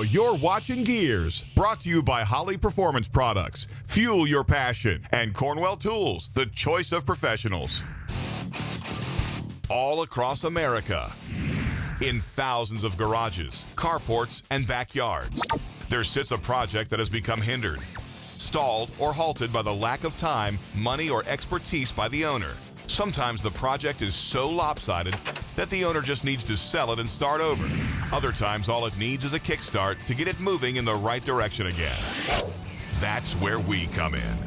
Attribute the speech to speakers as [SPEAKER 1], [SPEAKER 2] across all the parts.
[SPEAKER 1] you're watching GearZ, brought to you by Holley Performance Products. Fuel your passion. And Cornwell Tools, the choice of professionals. All across America, in thousands of garages, carports, and backyards, there sits a project that has become hindered, stalled, or halted by the lack of time, money, or expertise by the owner. Sometimes the project is so lopsided that the owner just needs to sell it and start over. Other times, all it needs is a kickstart to get it moving in the right direction again. That's where we come in.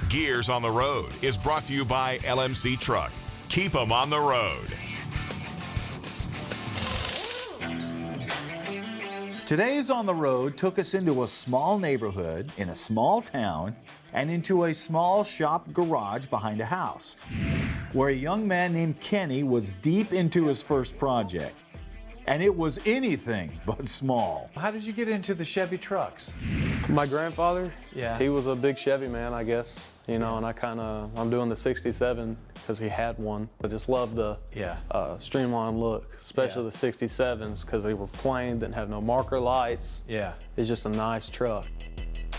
[SPEAKER 1] GearZ on the Road is brought to you by LMC Truck. Keep them on the road.
[SPEAKER 2] Today's On the Road took us into a small neighborhood, in a small town, and into a small shop garage behind a house, where a young man named Kenny was deep into his first project. And it was anything but small. How did you get into the Chevy trucks?
[SPEAKER 3] My grandfather,
[SPEAKER 2] Yeah.
[SPEAKER 3] he was a big Chevy man, I guess, and I'm doing the 67 because he had one. I just love the streamlined look, especially the 67s because they were plain, didn't have no marker lights.
[SPEAKER 2] Yeah.
[SPEAKER 3] It's just a nice truck.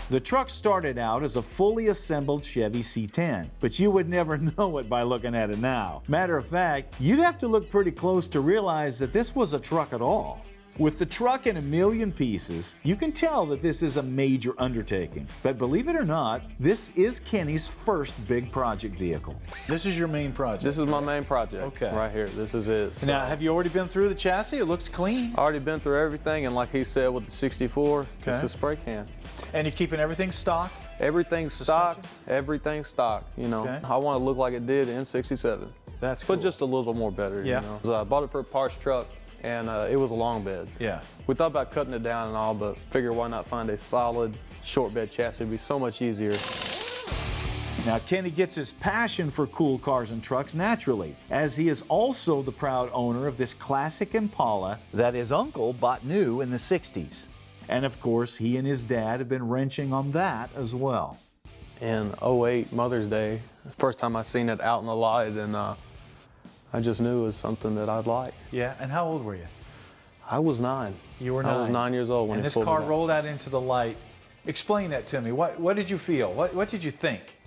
[SPEAKER 2] The truck started out as a fully assembled Chevy C10, but you would never know it by looking at it now. Matter of fact, you'd have to look pretty close to realize that this was a truck at all. With the truck in a million pieces, you can tell that this is a major undertaking. But believe it or not, this is Kenny's first big project vehicle. This is your main project?
[SPEAKER 3] This is my main project.
[SPEAKER 2] Okay.
[SPEAKER 3] Right here. This is it. So
[SPEAKER 2] Now, have you already been through the chassis? It looks clean.
[SPEAKER 3] I already been through everything, and like he said with the 64,
[SPEAKER 2] Okay.
[SPEAKER 3] it's a spray can.
[SPEAKER 2] And you're keeping everything stock?
[SPEAKER 3] Everything's stock.
[SPEAKER 2] Suspension?
[SPEAKER 3] Everything's stock. You know,
[SPEAKER 2] Okay.
[SPEAKER 3] I want to look like it did in 67.
[SPEAKER 2] That's cool.
[SPEAKER 3] But just a little more better.
[SPEAKER 2] Yeah.
[SPEAKER 3] You know? So I bought it for a parts truck, and it was a long bed.
[SPEAKER 2] Yeah.
[SPEAKER 3] We thought about cutting it down and all, but figured why not find a solid short bed chassis? It'd be so much easier.
[SPEAKER 2] Now, Kenny gets his passion for cool cars and trucks naturally, as he is also the proud owner of this classic Impala that his uncle bought new in the 60s. And of course, he and his dad have been wrenching on that as well.
[SPEAKER 3] In '08 Mother's Day, the first time I seen it out in the light, and I just knew it was something that I'd like.
[SPEAKER 2] Yeah, and how old were you?
[SPEAKER 3] I was 9.
[SPEAKER 2] You were
[SPEAKER 3] I was 9 years old when
[SPEAKER 2] and
[SPEAKER 3] he
[SPEAKER 2] this
[SPEAKER 3] pulled
[SPEAKER 2] car
[SPEAKER 3] it out.
[SPEAKER 2] rolled out into the light. Explain that to me. What did you feel? What did you think?